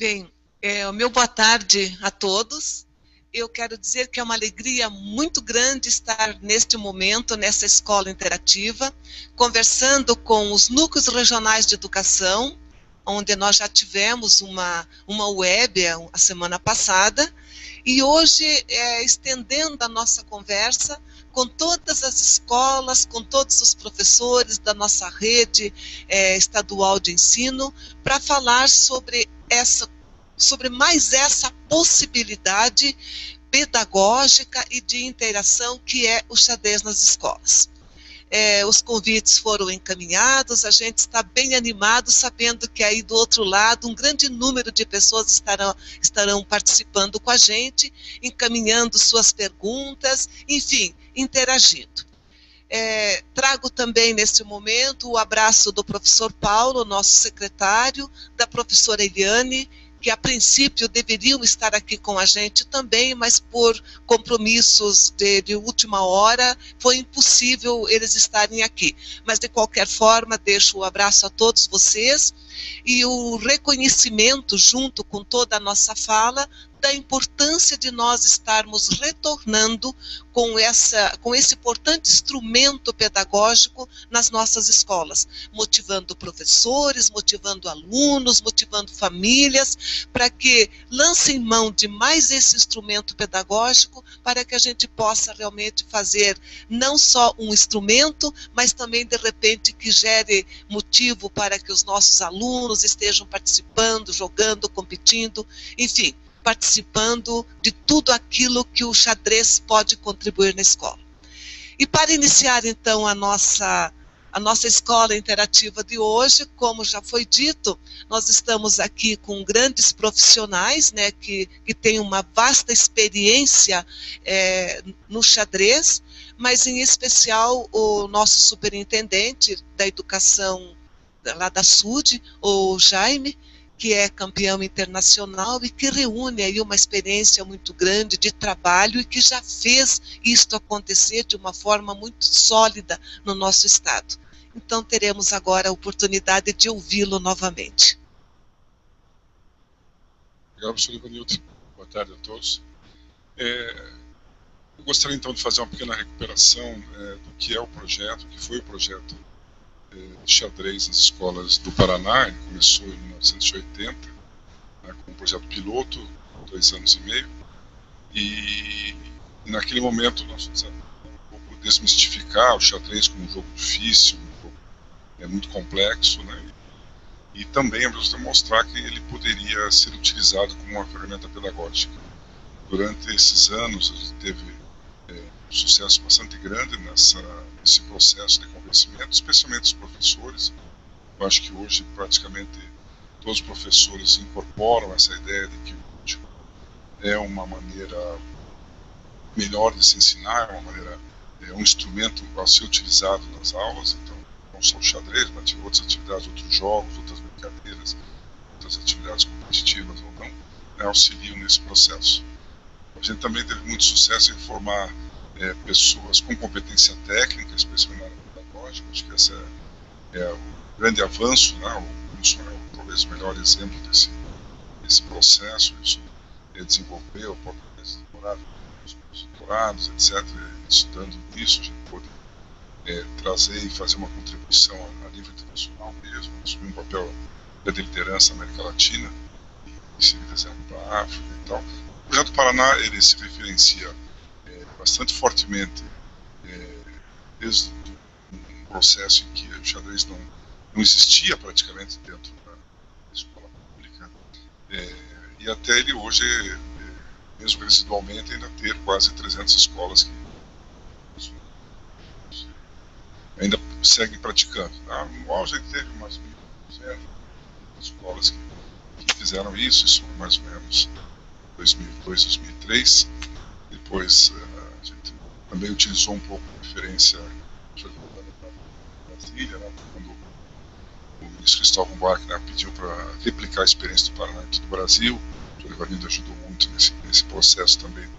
Bem, o meu boa tarde a todos. Eu quero dizer que é uma alegria muito grande estar neste momento, nessa escola interativa, conversando com os núcleos regionais de educação, onde nós já tivemos uma web a semana passada, e hoje estendendo a nossa conversa com todas as escolas, com todos os professores da nossa rede estadual de ensino, para falar sobre mais essa possibilidade pedagógica e de interação que é o xadrez nas escolas. Os convites foram encaminhados, a gente está bem animado, sabendo que aí do outro lado um grande número de pessoas estarão participando com a gente, encaminhando suas perguntas, enfim, interagindo. Trago também neste momento o abraço do professor Paulo, nosso secretário, da professora Eliane, que a princípio deveriam estar aqui com a gente também, mas por compromissos de última hora foi impossível eles estarem aqui. Mas de qualquer forma, deixo o abraço a todos vocês e o reconhecimento, junto com toda a nossa fala, da importância de nós estarmos retornando com esse importante instrumento pedagógico nas nossas escolas, motivando professores, motivando alunos, motivando famílias, para que lancem mão de mais esse instrumento pedagógico, para que a gente possa realmente fazer não só um instrumento, mas também, de repente, que gere motivo para que os nossos alunos estejam participando, jogando, competindo, enfim, participando de tudo aquilo que o xadrez pode contribuir na escola. E para iniciar, então, a nossa escola interativa de hoje, como já foi dito, nós estamos aqui com grandes profissionais, né, que têm uma vasta experiência no xadrez, mas em especial o nosso superintendente da educação lá da SUD, o Jaime, que é campeão internacional e que reúne aí uma experiência muito grande de trabalho e que já fez isto acontecer de uma forma muito sólida no nosso estado. Então teremos agora a oportunidade de ouvi-lo novamente. Obrigado, professor Ivanildo. Boa tarde a todos. Eu gostaria então de fazer uma pequena recuperação do que é o projeto, que foi o projeto de xadrez nas escolas do Paraná. Ele começou em 1980, com um projeto piloto, 2 anos e meio, e naquele momento nós fizemos um pouco desmistificar o xadrez como um jogo difícil, um jogo muito complexo, né? E também mostrar que ele poderia ser utilizado como uma ferramenta pedagógica. Durante esses anos a gente teve um sucesso bastante grande nesse processo de convencimento, especialmente os professores. Eu acho que hoje praticamente todos os professores incorporam essa ideia de que o lúdico é uma maneira melhor de se ensinar, um instrumento a ser utilizado nas aulas. Então, não só o xadrez, mas outras atividades, outros jogos, outras brincadeiras, outras atividades competitivas ou não, auxiliam nesse processo. A gente também teve muito sucesso em formar pessoas com competência técnica, especialmente na área pedagógica. Acho que esse é o grande avanço, né? O Wilson é talvez o melhor exemplo desse processo. Isso desenvolveu o próprio doutorado, os doutorados, etc. Estudando isso, a gente pôde trazer e fazer uma contribuição a nível internacional mesmo, assumir um papel de liderança na América Latina e servir de exemplo para a África e tal. O projeto Paraná, ele se referencia bastante fortemente desde um processo em que o xadrez não existia praticamente dentro da escola pública, e até ele hoje, mesmo residualmente, ainda ter quase 300 escolas que ainda seguem praticando. No auge ele teve mais 1.000 escolas que fizeram isso mais ou menos 2002, 2003. Depois a gente também utilizou um pouco de referência para Brasília, né, quando o ministro Cristóvão Buarque, né, pediu para replicar a experiência do Paraná em todo o Brasil. O Dr. Ivanildo ajudou muito nesse processo também de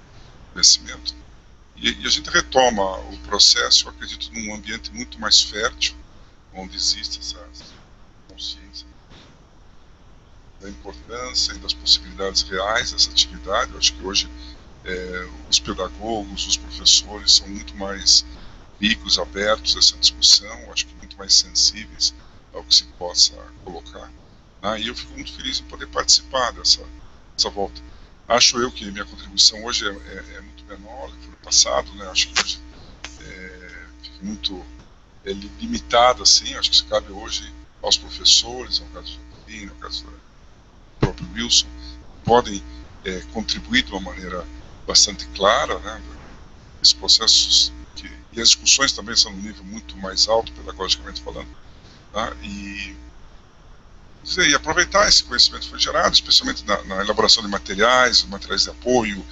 conhecimento. E a gente retoma o processo, eu acredito, num ambiente muito mais fértil, onde existe essa consciência da importância e das possibilidades reais dessa atividade. Eu acho que hoje os pedagogos, os professores são muito mais ricos, abertos a essa discussão, acho que muito mais sensíveis ao que se possa colocar. E eu fico muito feliz em poder participar dessa volta. Acho eu que minha contribuição hoje é muito menor do que no passado, né? Acho que hoje fica muito limitada, assim. Acho que isso cabe hoje aos professores, no caso do Fabinho, no caso do próprio Wilson, podem contribuir de uma maneira bastante clara, né? Esses processos e as discussões também são num nível muito mais alto, pedagogicamente falando, tá? E aproveitar esse conhecimento que foi gerado, especialmente na elaboração de materiais de apoio,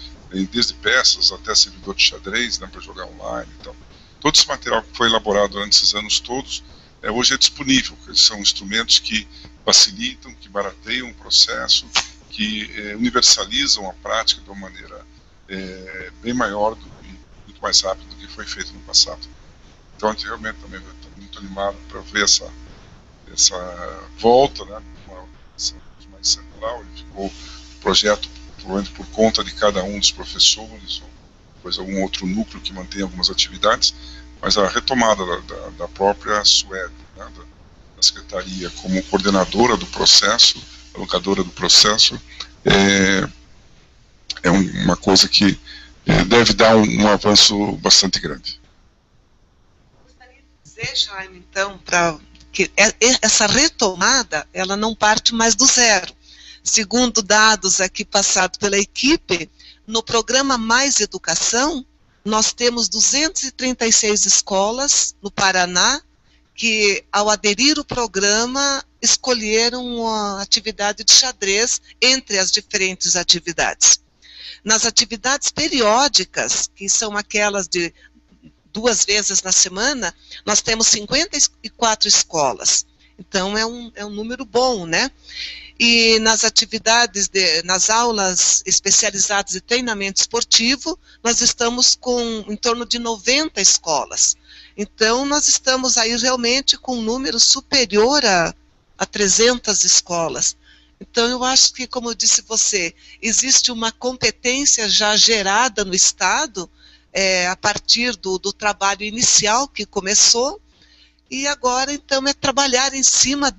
desde peças até servidor de xadrez, né, para jogar online e tal. Todo esse material que foi elaborado durante esses anos todos, hoje é disponível. São instrumentos que facilitam, que barateiam o processo, que universalizam a prática de uma maneira bem maior e muito mais rápida do que foi feito no passado. Então, a gente realmente também está muito animado para ver essa volta, né, uma mais central. Ele ficou o projeto provavelmente por conta de cada um dos professores, ou depois algum outro núcleo que mantém algumas atividades, mas a retomada da própria Suede, né, da Secretaria como coordenadora do processo, alocadora do processo, é uma coisa que deve dar um avanço bastante grande. Gostaria de dizer, Jaime, então, que essa retomada, ela não parte mais do zero. Segundo dados aqui passados pela equipe, no programa Mais Educação, nós temos 236 escolas no Paraná que, ao aderir ao programa, escolheram a atividade de xadrez entre as diferentes atividades. Nas atividades periódicas, que são aquelas de 2 vezes na semana, nós temos 54 escolas. Então, é um número bom, né? E nas atividades, nas aulas especializadas de treinamento esportivo, nós estamos com em torno de 90 escolas. Então, nós estamos aí realmente com um número superior a 300 escolas. Então, eu acho que, como eu disse você, existe uma competência já gerada no Estado, a partir do trabalho inicial que começou, e agora, então, é trabalhar em cima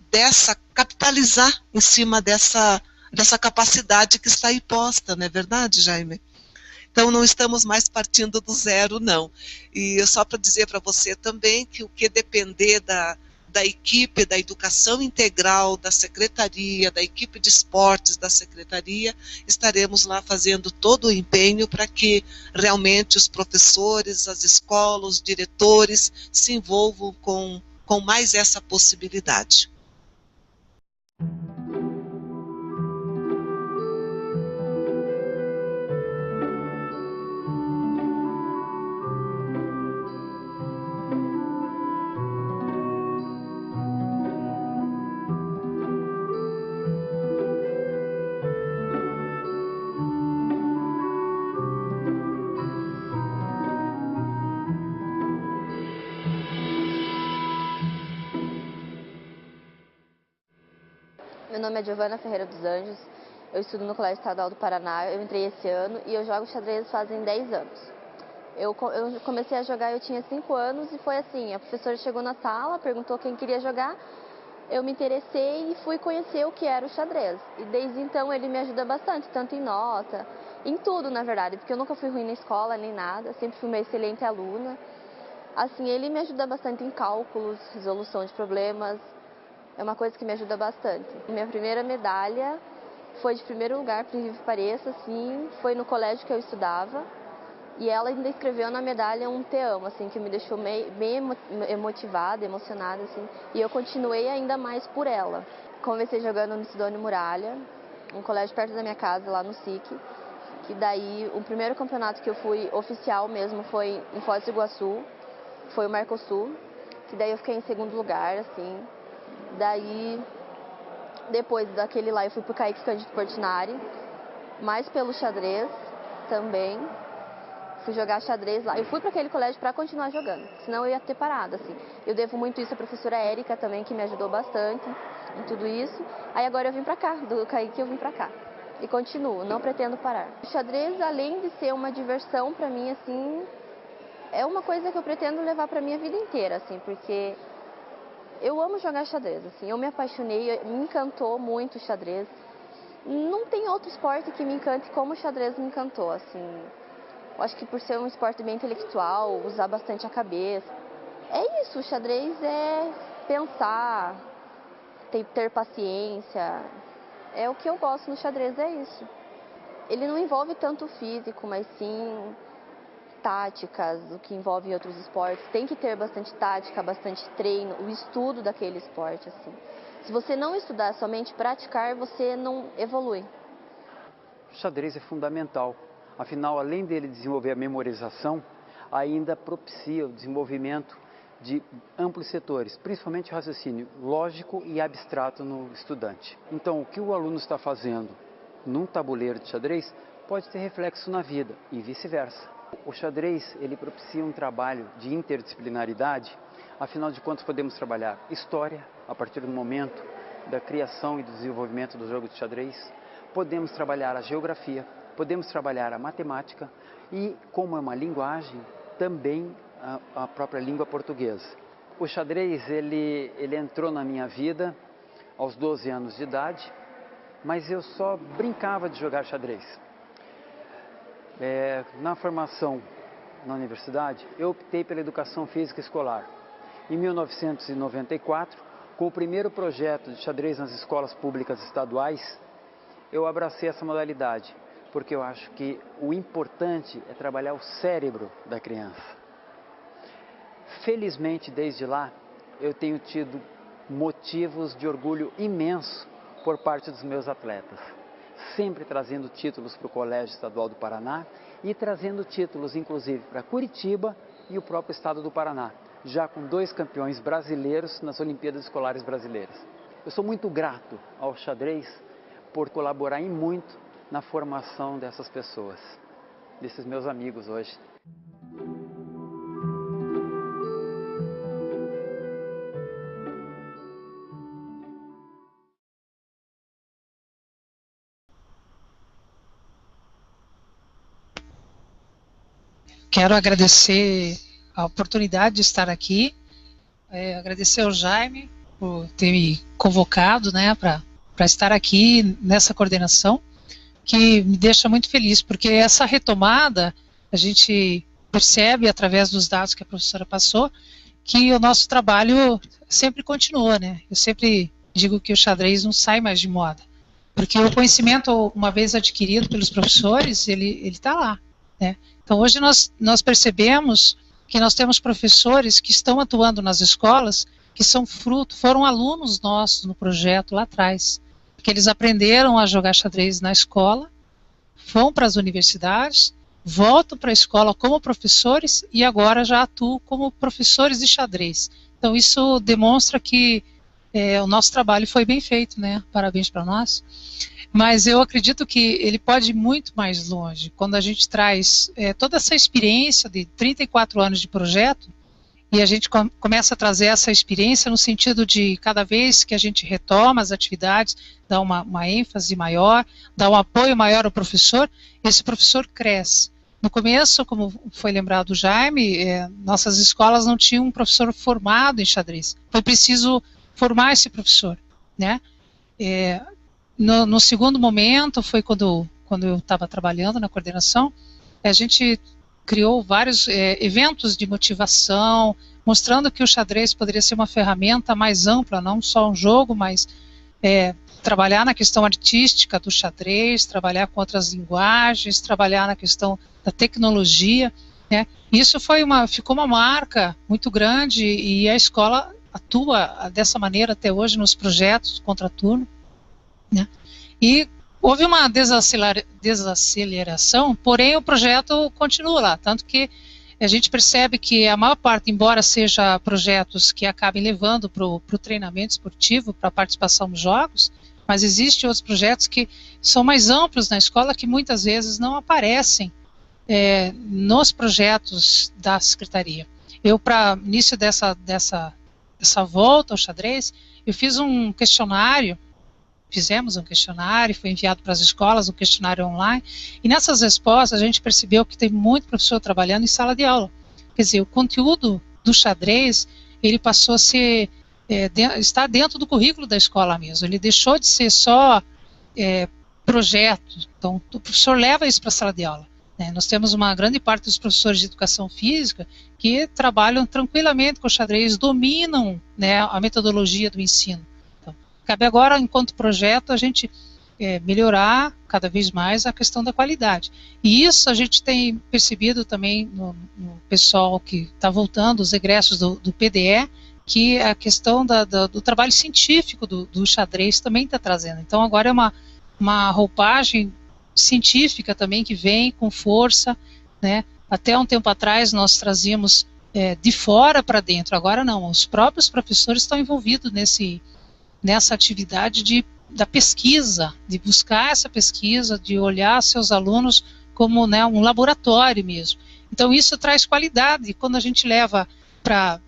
capitalizar em cima dessa capacidade que está aí posta, não é verdade, Jaime? Então, não estamos mais partindo do zero, não. E só para dizer para você também que o que depender da equipe da educação integral da Secretaria, da equipe de esportes da Secretaria, estaremos lá fazendo todo o empenho para que realmente os professores, as escolas, os diretores se envolvam com mais essa possibilidade. Meu nome é Giovana Ferreira dos Anjos, eu estudo no Colégio Estadual do Paraná, eu entrei esse ano e eu jogo xadrez fazem 10 anos. Eu comecei a jogar, eu tinha 5 anos e foi assim, a professora chegou na sala, perguntou quem queria jogar, eu me interessei e fui conhecer o que era o xadrez. E desde então ele me ajuda bastante, tanto em nota, em tudo na verdade, porque eu nunca fui ruim na escola nem nada, sempre fui uma excelente aluna. Assim, ele me ajuda bastante em cálculos, resolução de problemas. É uma coisa que me ajuda bastante. Minha primeira medalha foi de primeiro lugar, por incrível que pareça, assim, foi no colégio que eu estudava. E ela ainda escreveu na medalha um te amo, assim, que me deixou bem emotivada, emocionada, assim. E eu continuei ainda mais por ela. Comecei jogando no Sidônio Muralha, um colégio perto da minha casa, lá no SIC. Que daí, o primeiro campeonato que eu fui oficial mesmo foi em Foz do Iguaçu, foi o Mercosul. Que daí eu fiquei em segundo lugar, assim. Daí, depois daquele lá, eu fui pro Kaique Cândido Portinari, mais pelo xadrez também. Fui jogar xadrez lá. Eu fui para aquele colégio para continuar jogando, senão eu ia ter parado, assim. Eu devo muito isso à professora Érica também, que me ajudou bastante. em tudo isso. Aí agora eu vim pra cá, do Caique eu vim pra cá. E continuo, não pretendo parar. O xadrez, além de ser uma diversão pra mim, assim, é uma coisa que eu pretendo levar pra minha vida inteira, assim, porque eu amo jogar xadrez, assim, eu me apaixonei, me encantou muito o xadrez. Não tem outro esporte que me encante como o xadrez me encantou, assim. Eu acho que por ser um esporte bem intelectual, usar bastante a cabeça. É isso, o xadrez é pensar, ter paciência. É o que eu gosto no xadrez, é isso. Ele não envolve tanto o físico, mas sim táticas, o que envolve em outros esportes. Tem que ter bastante tática, bastante treino, o estudo daquele esporte, assim. Se você não estudar, somente praticar, você não evolui. O xadrez é fundamental. Afinal, além dele desenvolver a memorização, ainda propicia o desenvolvimento de amplos setores, principalmente o raciocínio lógico e abstrato no estudante. Então, o que o aluno está fazendo num tabuleiro de xadrez pode ter reflexo na vida e vice-versa. O xadrez, ele propicia um trabalho de interdisciplinaridade, afinal de contas podemos trabalhar história, a partir do momento da criação e do desenvolvimento do jogo de xadrez, podemos trabalhar a geografia, podemos trabalhar a matemática e, como é uma linguagem, também a própria língua portuguesa. O xadrez, ele entrou na minha vida aos 12 anos de idade, mas eu só brincava de jogar xadrez. Na formação na universidade, eu optei pela educação física escolar. Em 1994, com o primeiro projeto de xadrez nas escolas públicas estaduais, eu abracei essa modalidade, porque eu acho que o importante é trabalhar o cérebro da criança. Felizmente, desde lá, eu tenho tido motivos de orgulho imenso por parte dos meus atletas. Sempre trazendo títulos para o Colégio Estadual do Paraná e trazendo títulos, inclusive, para Curitiba e o próprio estado do Paraná, já com 2 campeões brasileiros nas Olimpíadas Escolares Brasileiras. Eu sou muito grato ao xadrez por colaborar em muito na formação dessas pessoas, desses meus amigos hoje. Quero agradecer a oportunidade de estar aqui, agradecer ao Jaime por ter me convocado, né, para estar aqui nessa coordenação, que me deixa muito feliz, porque essa retomada, a gente percebe através dos dados que a professora passou, que o nosso trabalho sempre continua, né? Eu sempre digo que o xadrez não sai mais de moda, porque o conhecimento, uma vez adquirido pelos professores, ele está lá, né? Então, hoje nós percebemos que nós temos professores que estão atuando nas escolas, que foram alunos nossos no projeto lá atrás, porque eles aprenderam a jogar xadrez na escola, vão para as universidades, voltam para a escola como professores e agora já atuam como professores de xadrez. Então, isso demonstra que o nosso trabalho foi bem feito, né? Parabéns para nós. Mas eu acredito que ele pode ir muito mais longe. Quando a gente traz toda essa experiência de 34 anos de projeto, e a gente começa a trazer essa experiência no sentido de, cada vez que a gente retoma as atividades, dá uma ênfase maior, dá um apoio maior ao professor, esse professor cresce. No começo, como foi lembrado o Jaime, nossas escolas não tinham um professor formado em xadrez. Foi preciso formar esse professor, né? No segundo momento, foi quando eu estava trabalhando na coordenação, a gente criou vários eventos de motivação, mostrando que o xadrez poderia ser uma ferramenta mais ampla, não só um jogo, mas trabalhar na questão artística do xadrez, trabalhar com outras linguagens, trabalhar na questão da tecnologia, né? Isso ficou uma marca muito grande e a escola atua dessa maneira até hoje nos projetos contraturno, né? E houve uma desaceleração, porém o projeto continua lá, tanto que a gente percebe que a maior parte, embora seja projetos que acabem levando para o treinamento esportivo, para a participação nos jogos, mas existem outros projetos que são mais amplos na escola, que muitas vezes não aparecem nos projetos da Secretaria. Eu, para início dessa essa volta ao xadrez, eu fiz um questionário, fizemos um questionário, foi enviado para as escolas, um questionário online, e nessas respostas a gente percebeu que tem muito professor trabalhando em sala de aula. Quer dizer, o conteúdo do xadrez, ele passou a ser, está dentro do currículo da escola mesmo, ele deixou de ser só projeto, então o professor leva isso para a sala de aula. Nós temos uma grande parte dos professores de educação física que trabalham tranquilamente com o xadrez, dominam, né, a metodologia do ensino. Então, cabe agora, enquanto projeto, a gente melhorar cada vez mais a questão da qualidade. E isso a gente tem percebido também no pessoal que está voltando, os egressos do PDE, que a questão do trabalho científico do xadrez também está trazendo. Então agora é uma roupagem científica também que vem com força, né? Até um tempo atrás nós trazíamos de fora para dentro, agora não, os próprios professores estão envolvidos nessa atividade da pesquisa, de buscar essa pesquisa, de olhar seus alunos como, né, um laboratório mesmo. Então isso traz qualidade, quando a gente leva para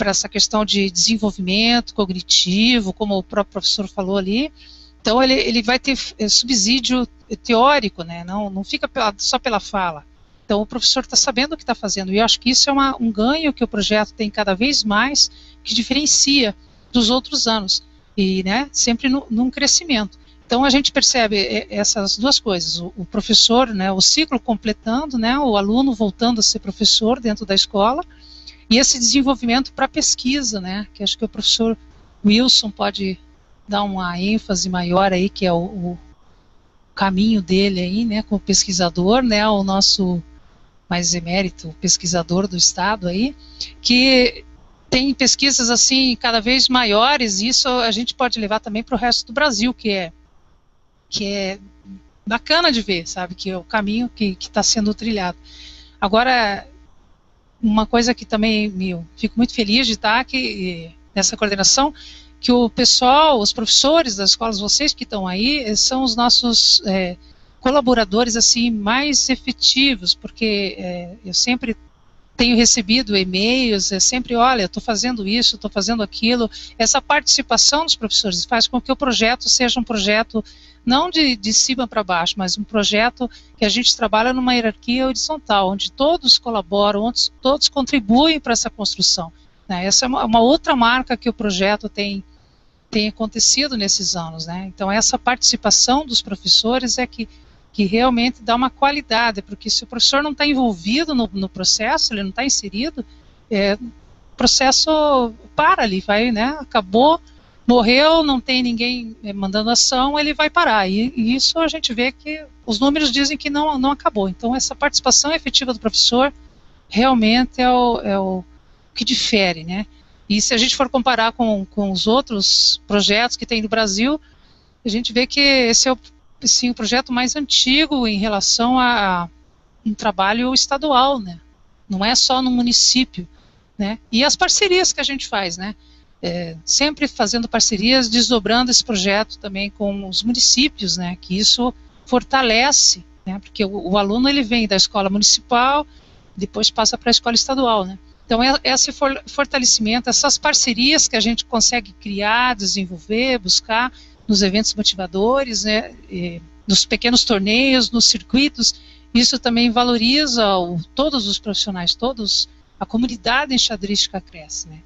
essa questão de desenvolvimento cognitivo, como o próprio professor falou ali, então ele vai ter subsídio teórico, né? Não fica só pela fala. Então o professor está sabendo o que está fazendo, e eu acho que isso é um ganho que o projeto tem cada vez mais, que diferencia dos outros anos, e, né, sempre num crescimento. Então a gente percebe essas duas coisas, o professor, né, o ciclo completando, né, o aluno voltando a ser professor dentro da escola, e esse desenvolvimento para pesquisa, né, que acho que o professor Wilson pode dar uma ênfase maior aí, que é o caminho dele aí, né, como pesquisador, né, o nosso mais emérito pesquisador do estado aí, que tem pesquisas assim cada vez maiores, e isso a gente pode levar também para o resto do Brasil, que é bacana de ver, sabe, que é o caminho que está sendo trilhado. Agora, uma coisa que também fico muito feliz de estar aqui nessa coordenação, que o pessoal, os professores das escolas, vocês que estão aí, são os nossos colaboradores assim mais efetivos, porque eu sempre tenho recebido e-mails, sempre, olha, estou fazendo isso, estou fazendo aquilo. Essa participação dos professores faz com que o projeto seja um projeto não de cima para baixo, mas um projeto que a gente trabalha numa hierarquia horizontal, onde todos colaboram, onde todos contribuem para essa construção. Né? Essa é uma outra marca que o projeto tem acontecido nesses anos, né? Então essa participação dos professores é que realmente dá uma qualidade, porque se o professor não está envolvido no processo, ele não está inserido, o processo para ali, vai, né? Acabou, morreu, não tem ninguém mandando ação, ele vai parar, e isso a gente vê que os números dizem que não acabou. Então essa participação efetiva do professor realmente é o que difere, né? E se a gente for comparar com os outros projetos que tem no Brasil, a gente vê que esse é o projeto mais antigo em relação a um trabalho estadual, né? Não é só no município, né? E as parcerias que a gente faz, né? Sempre fazendo parcerias, desdobrando esse projeto também com os municípios, né? Que isso fortalece, né? Porque o aluno ele vem da escola municipal, depois passa para a escola estadual, né? Então, esse fortalecimento, essas parcerias que a gente consegue criar, desenvolver, buscar nos eventos motivadores, né, nos pequenos torneios, nos circuitos, isso também valoriza todos os profissionais, a comunidade enxadrística cresce, né.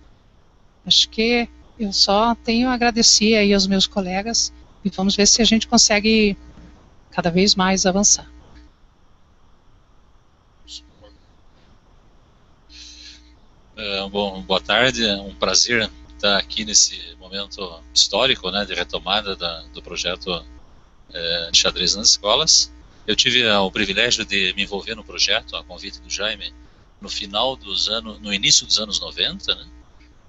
Acho que eu só tenho a agradecer aí aos meus colegas e vamos ver se a gente consegue cada vez mais avançar. Bom, boa tarde, é um prazer estar aqui nesse momento histórico, né, de retomada do projeto de xadrez nas escolas. Eu tive o privilégio de me envolver no projeto, a convite do Jaime, no início dos anos 90, né?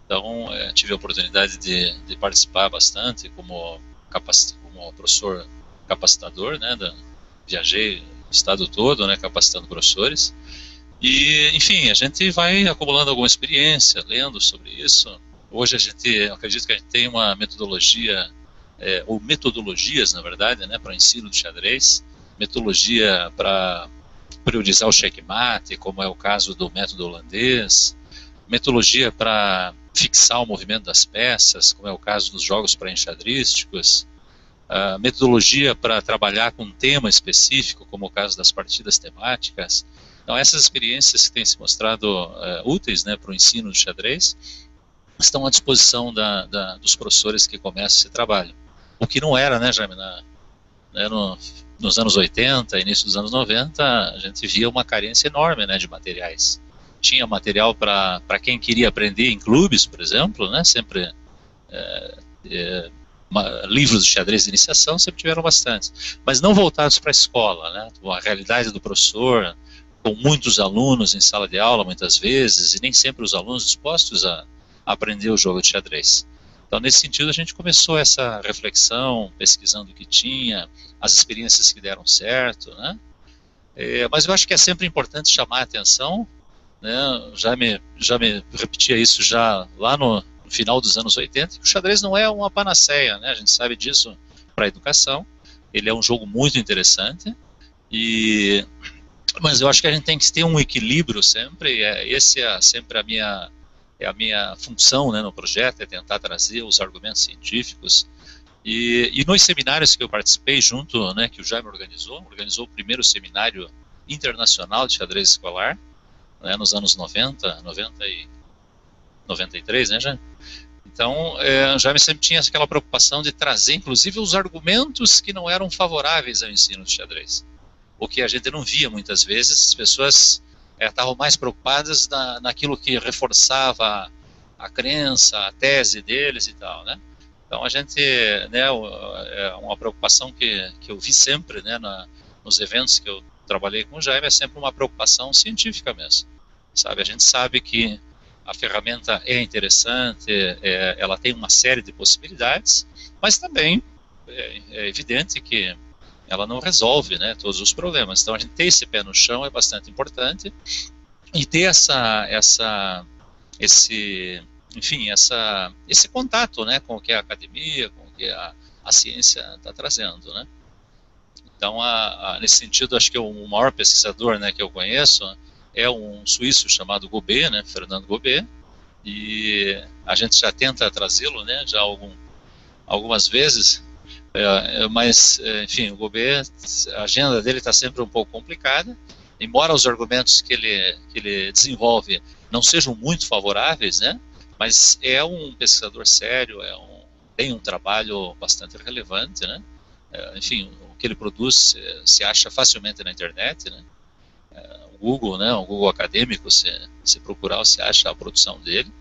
Então tive a oportunidade de participar bastante como professor capacitador, né, viajei o estado todo, né, capacitando professores. E, enfim, a gente vai acumulando alguma experiência, lendo sobre isso. Hoje eu acredito que a gente tem uma metodologia, ou metodologias, na verdade, né, para o ensino do xadrez. Metodologia para priorizar o checkmate, como é o caso do método holandês. Metodologia para fixar o movimento das peças, como é o caso dos jogos pré-enxadrísticos, metodologia para trabalhar com um tema específico, como o caso das partidas temáticas. Então, essas experiências que têm se mostrado úteis, né, para o ensino do xadrez, estão à disposição dos professores que começam esse trabalho. O que não era, né, Jaime, nos anos 80, início dos anos 90, a gente via uma carência enorme, né, de materiais. Tinha material para quem queria aprender em clubes, por exemplo, né, sempre livros de xadrez de iniciação sempre tiveram bastante, mas não voltados para a escola, né, a realidade do professor, com muitos alunos em sala de aula muitas vezes, e nem sempre os alunos dispostos a aprender o jogo de xadrez. Então, nesse sentido, a gente começou essa reflexão, pesquisando o que tinha, as experiências que deram certo, né? Mas eu acho que é sempre importante chamar a atenção, né? Já me repetia isso já lá no final dos anos 80, que o xadrez não é uma panaceia, né? A gente sabe disso para a educação. Ele é um jogo muito interessante, mas eu acho que a gente tem que ter um equilíbrio sempre, esse é sempre a minha função, né, no projeto, é tentar trazer os argumentos científicos. E nos seminários que eu participei junto, né, que o Jaime organizou o primeiro seminário internacional de xadrez escolar, né, nos anos 90 e 93, né, Jaime? Então, o Jaime sempre tinha aquela preocupação de trazer, inclusive, os argumentos que não eram favoráveis ao ensino de xadrez. O que a gente não via muitas vezes, as pessoas estavam mais preocupadas naquilo que reforçava a crença, a tese deles e tal, né? Então a gente, né, é uma preocupação que eu vi sempre, né, nos eventos que eu trabalhei com o Jaime, é sempre uma preocupação científica mesmo, sabe? A gente sabe que a ferramenta é interessante, ela tem uma série de possibilidades, mas também é evidente que ela não resolve, né, todos os problemas. Então a gente ter esse pé no chão é bastante importante, e ter esse contato, né, com o que a academia, com o que a ciência está trazendo, né. Então, nesse sentido, acho que o maior pesquisador, né, que eu conheço é um suíço chamado Gobet, né, Fernando Gobet, e a gente já tenta trazê-lo, né, já algumas vezes. Mas, enfim, o Gobet, a agenda dele está sempre um pouco complicada, embora os argumentos que ele desenvolve não sejam muito favoráveis, né, mas é um pesquisador sério, tem um trabalho bastante relevante, né, enfim, o que ele produz se acha facilmente na internet, né, o Google acadêmico, se procurar, você acha a produção dele,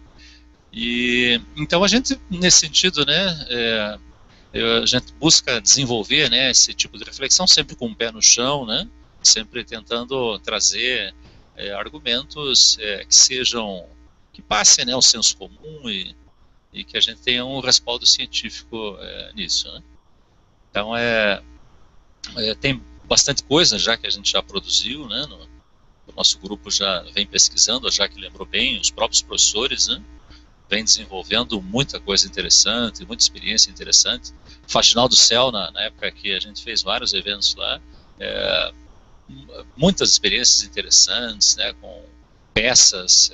e então a gente, nesse sentido, né, a gente busca desenvolver, né, esse tipo de reflexão sempre com o pé no chão, né, sempre tentando trazer argumentos que passem, né, o senso comum e que a gente tenha um respaldo científico nisso, né. Então tem bastante coisa já que a gente já produziu, né, o nosso grupo já vem pesquisando, já que lembrou bem, os próprios professores, né, vem desenvolvendo muita coisa interessante, muita experiência interessante. Faxinal do Céu, na época que a gente fez vários eventos lá, muitas experiências interessantes, né, com peças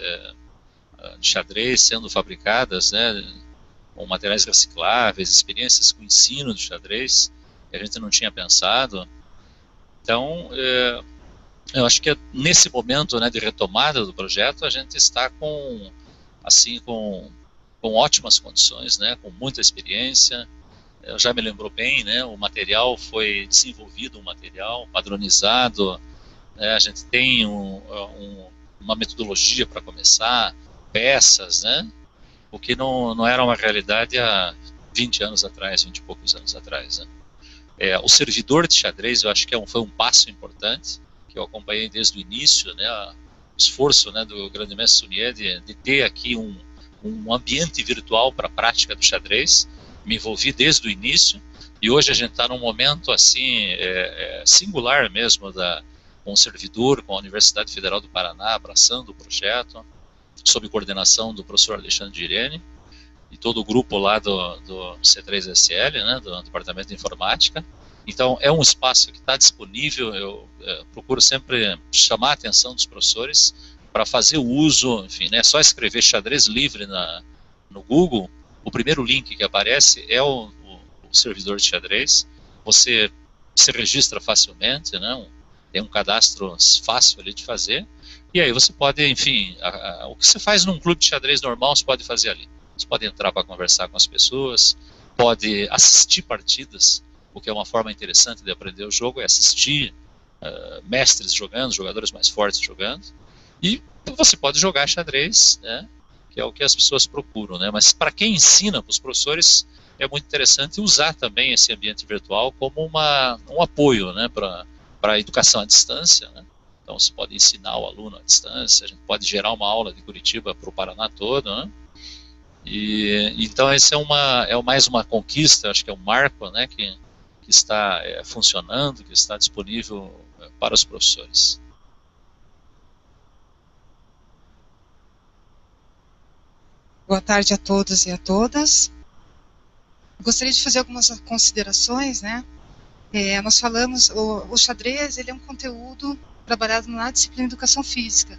de xadrez sendo fabricadas, né, com materiais recicláveis, experiências com ensino de xadrez que a gente não tinha pensado. Então, eu acho que nesse momento, né, de retomada do projeto, a gente está com ótimas condições, né, com muita experiência. Já me lembrou bem, né, o material foi desenvolvido, um material padronizado, né, a gente tem uma metodologia para começar, peças, né, o que não era uma realidade há 20 anos atrás, 20 e poucos anos atrás, né. O servidor de xadrez, eu acho que foi um passo importante, que eu acompanhei desde o início, né, o esforço, né, do grande mestre Sunier de ter aqui um ambiente virtual para a prática do xadrez. Me envolvi desde o início, e hoje a gente está num momento assim singular mesmo, com o servidor, com a Universidade Federal do Paraná abraçando o projeto, sob coordenação do professor Alexandre Girene e todo o grupo lá do C3SL, né, do Departamento de Informática. Então é um espaço que está disponível. Eu procuro sempre chamar a atenção dos professores para fazer o uso, enfim, né, só escrever xadrez livre no Google, o primeiro link que aparece é o servidor de xadrez. Você se registra facilmente, né? Tem um cadastro fácil ali de fazer, e aí você pode, enfim, o que você faz num clube de xadrez normal, você pode fazer ali. Você pode entrar para conversar com as pessoas, pode assistir partidas, o que é uma forma interessante de aprender o jogo, é assistir mestres jogando, jogadores mais fortes jogando, e você pode jogar xadrez, né, que é o que as pessoas procuram, né, mas para quem ensina, para os professores, é muito interessante usar também esse ambiente virtual como um apoio, né, para a educação à distância, né. Então você pode ensinar o aluno à distância, a gente pode gerar uma aula de Curitiba para o Paraná todo, né. E então esse é mais uma conquista, acho que é um marco, né, que está funcionando, que está disponível para os professores. Boa tarde a todos e a todas. Gostaria de fazer algumas considerações, né? Nós falamos, o xadrez, ele é um conteúdo trabalhado na disciplina de educação física,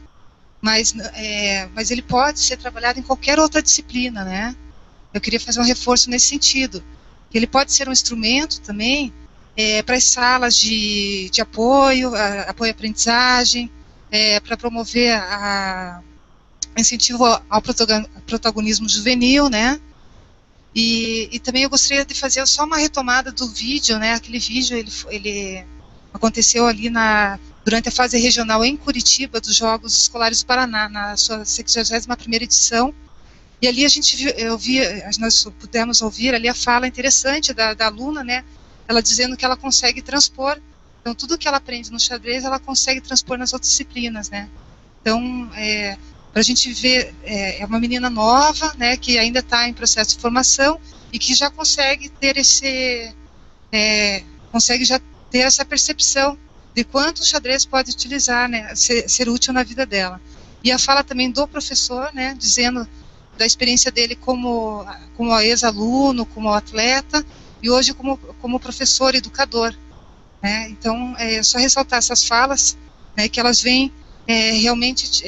mas ele pode ser trabalhado em qualquer outra disciplina, né? Eu queria fazer um reforço nesse sentido, que ele pode ser um instrumento também para as salas de apoio, apoio à aprendizagem, para promover incentivo ao protagonismo juvenil, né? E também eu gostaria de fazer só uma retomada do vídeo, né? Aquele vídeo, ele aconteceu ali durante a fase regional em Curitiba dos Jogos Escolares do Paraná, na sua 61ª edição. E ali nós pudemos ouvir ali a fala interessante da aluna, né? Ela dizendo que ela consegue transpor, então tudo que ela aprende no xadrez, ela consegue transpor nas outras disciplinas, né? Então, para a gente ver, é uma menina nova, né, que ainda está em processo de formação e que já consegue ter essa percepção de quanto o xadrez pode utilizar, né, ser útil na vida dela. E a fala também do professor, né, dizendo da experiência dele como ex-aluno, como atleta, e hoje como professor, educador, né? Então, é só ressaltar essas falas, né, que elas vêm realmente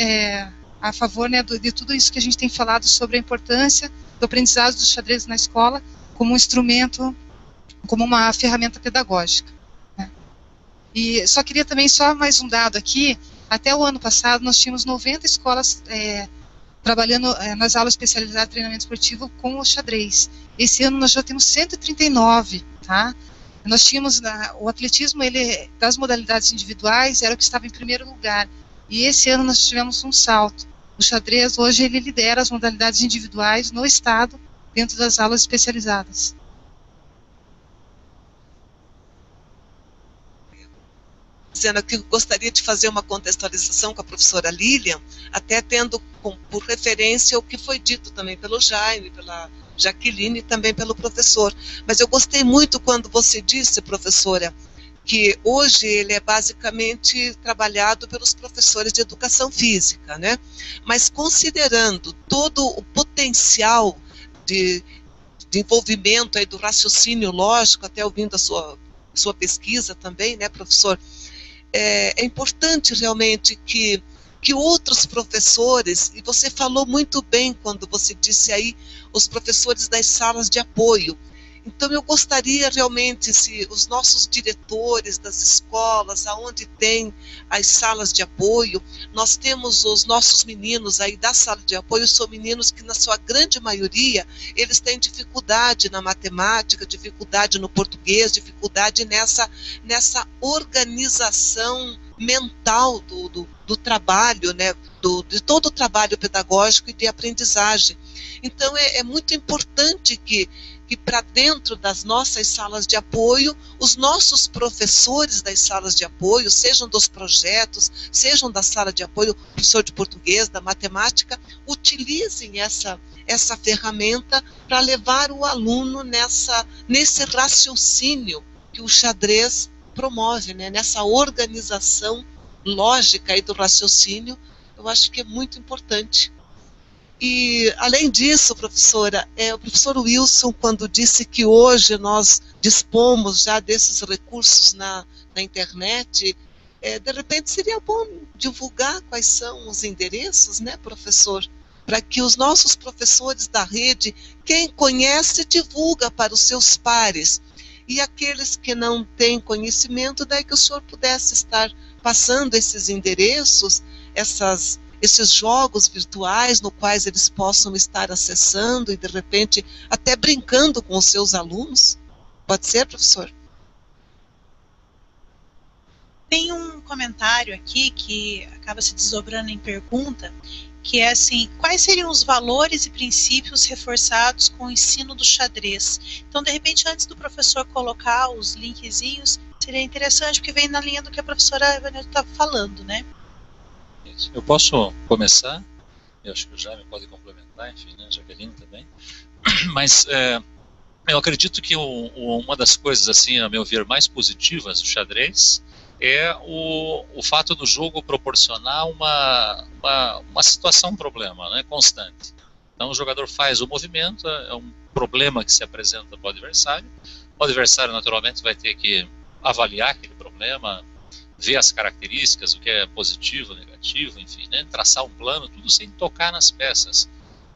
a favor, né, de tudo isso que a gente tem falado sobre a importância do aprendizado do xadrez na escola como um instrumento, como uma ferramenta pedagógica, né? E só queria também, só mais um dado aqui, até o ano passado nós tínhamos 90 escolas trabalhando nas aulas especializadas de treinamento esportivo com o xadrez. Esse ano nós já temos 139, tá? Nós tínhamos, o atletismo, ele, das modalidades individuais, era o que estava em primeiro lugar, e esse ano nós tivemos um salto. O xadrez, hoje, ele lidera as modalidades individuais no estado, dentro das aulas especializadas. Dizendo que gostaria de fazer uma contextualização com a professora Lilian, até tendo por referência o que foi dito também pelo Jaime, pela Jaqueline e também pelo professor. Mas eu gostei muito quando você disse, professora, que hoje ele é basicamente trabalhado pelos professores de educação física, né? Mas considerando todo o potencial de envolvimento aí do raciocínio lógico, até ouvindo a sua pesquisa também, né, professor? É importante realmente que outros professores, e você falou muito bem quando você disse aí, os professores das salas de apoio. Então eu gostaria realmente, se os nossos diretores das escolas, aonde tem as salas de apoio, nós temos os nossos meninos aí da sala de apoio, são meninos que na sua grande maioria, eles têm dificuldade na matemática, dificuldade no português, dificuldade nessa organização mental do trabalho, né, de todo o trabalho pedagógico e de aprendizagem. Então é muito importante que para dentro das nossas salas de apoio, os nossos professores das salas de apoio, sejam dos projetos, sejam da sala de apoio, professor de português, da matemática, utilizem essa ferramenta para levar o aluno nesse raciocínio que o xadrez promove, né? Nessa organização lógica aí do raciocínio, eu acho que é muito importante. E, além disso, professora, o professor Wilson, quando disse que hoje nós dispomos já desses recursos na internet, de repente seria bom divulgar quais são os endereços, né, professor? para que os nossos professores da rede, quem conhece, divulga para os seus pares. E aqueles que não têm conhecimento, daí que o senhor pudesse estar passando esses endereços, esses jogos virtuais no quais eles possam estar acessando e, de repente, até brincando com os seus alunos. Pode ser, professor? Tem um comentário aqui que acaba se desdobrando em pergunta, que é assim: quais seriam os valores e princípios reforçados com o ensino do xadrez? Então, de repente, antes do professor colocar os linkzinhos, seria interessante, porque vem na linha do que a professora Evanilda estava falando, né? Eu posso começar, eu acho que o Jaime pode complementar, enfim, né, Jaqueline também, mas eu acredito que uma das coisas, assim, a meu ver, mais positivas do xadrez é o fato do jogo proporcionar uma situação, um problema, né, constante. Então o jogador faz o movimento, é um problema que se apresenta para o adversário naturalmente vai ter que avaliar aquele problema, ver as características, o que é positivo, negativo, enfim, né, traçar um plano, tudo sem tocar nas peças,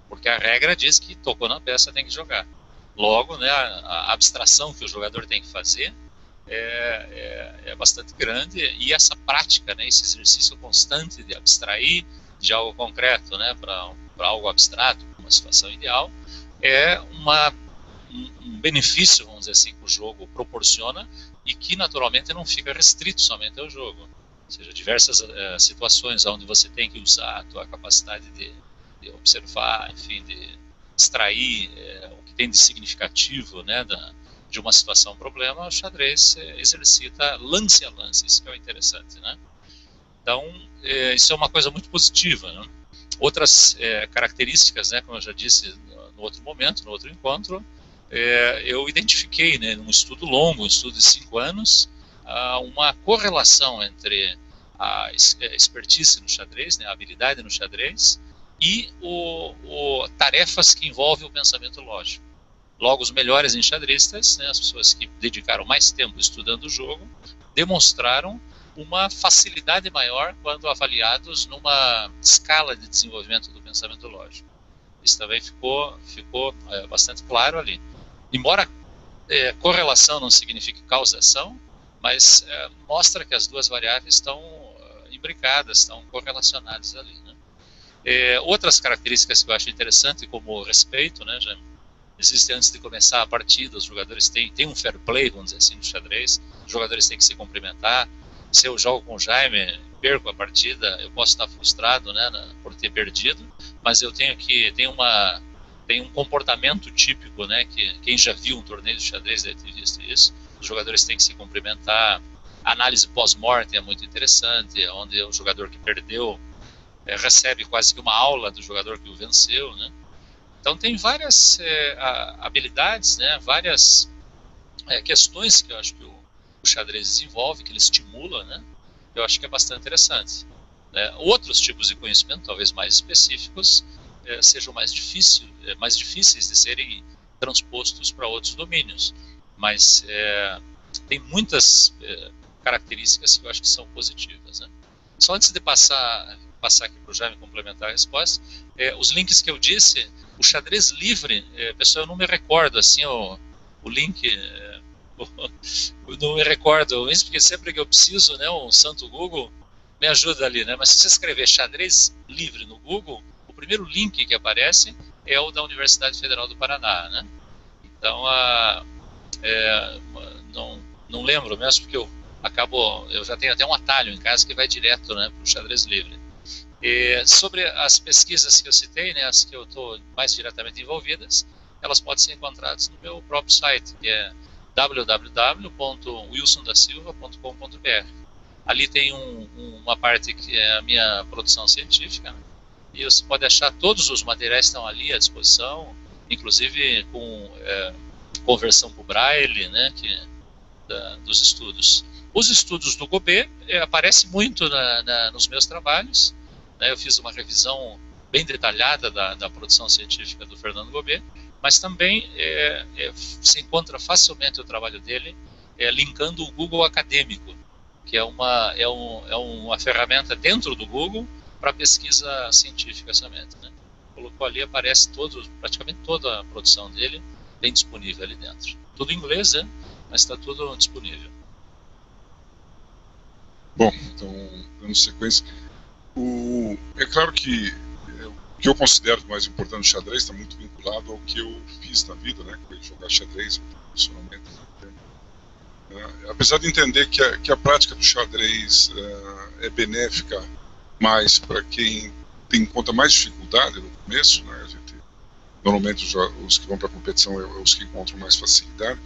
porque a regra diz que tocou na peça tem que jogar. Logo, né, a abstração que o jogador tem que fazer é bastante grande, e essa prática, né, esse exercício constante de abstrair de algo concreto, né, para algo abstrato, uma situação ideal, é um benefício, vamos dizer assim, que o jogo proporciona e que naturalmente não fica restrito somente ao jogo. Ou seja, diversas situações onde você tem que usar a tua capacidade de observar, enfim, de extrair o que tem de significativo, né, de uma situação problema, o xadrez exercita lance a lance, isso que é o interessante, né? Então, isso é uma coisa muito positiva, né? Outras características, né, como eu já disse no outro momento, no outro encontro, eu identifiquei, né, num estudo longo, um estudo de 5 anos, uma correlação entre a expertise no xadrez, né, a habilidade no xadrez, e tarefas que envolvem o pensamento lógico. Logo, os melhores enxadristas, né, as pessoas que dedicaram mais tempo estudando o jogo, demonstraram uma facilidade maior quando avaliados numa escala de desenvolvimento do pensamento lógico. Isso também ficou bastante claro ali. Embora correlação não signifique causação, mas mostra que as duas variáveis estão imbricadas, estão correlacionadas ali, né? Outras características que eu acho interessante, como o respeito, né, já existe antes de começar a partida, os jogadores têm um fair play, vamos dizer assim, no xadrez, os jogadores têm que se cumprimentar. Se eu jogo com o Jaime, perco a partida, eu posso estar frustrado, né, por ter perdido, mas eu tem um comportamento típico, né, que quem já viu um torneio de xadrez deve ter visto isso. Os jogadores têm que se cumprimentar. A análise pós-mortem é muito interessante, onde o jogador que perdeu recebe quase que uma aula do jogador que o venceu, né? Então tem várias habilidades, né, várias questões que eu acho que o xadrez desenvolve, que ele estimula, né? Eu acho que é bastante interessante. Outros tipos de conhecimento, talvez mais específicos, sejam mais difíceis de serem transpostos para outros domínios, mas tem muitas características que eu acho que são positivas, né? Só antes de passar aqui para o Jaime complementar a resposta, os links que eu disse, o xadrez livre, pessoal, eu não me recordo assim o link, eu não me recordo, isso porque sempre que eu preciso, né, um santo Google me ajuda ali, né? Mas se você escrever xadrez livre no Google, o primeiro link que aparece é o da Universidade Federal do Paraná, né? Então, não lembro mesmo, porque eu já tenho até um atalho em casa que vai direto, né, para o xadrez livre. Sobre as pesquisas que eu citei, né, as que eu estou mais diretamente envolvidas, elas podem ser encontradas no meu próprio site, que é www.wilsondasilva.com.br. Ali tem uma parte que é a minha produção científica, né, e você pode achar todos os materiais que estão ali à disposição, inclusive com conversão para o Braille, né, dos estudos. Os estudos do Gobet aparecem muito nos meus trabalhos, né? Eu fiz uma revisão bem detalhada da produção científica do Fernando Gobet, mas também se encontra facilmente o trabalho dele linkando o Google Acadêmico, que é uma ferramenta dentro do Google para pesquisa científica somente, né? colocou ali, aparece praticamente toda a produção dele bem disponível ali dentro. Tudo em inglês, né? Mas está tudo disponível. Bom, então, dando sequência, é claro que o que eu considero mais importante no xadrez está muito vinculado ao que eu fiz na vida, né? Que foi jogar xadrez profissionalmente. Apesar de entender que a prática do xadrez é benéfica mais para quem encontra mais dificuldade no começo, né? Normalmente os que vão para a competição é os que encontram mais facilidade.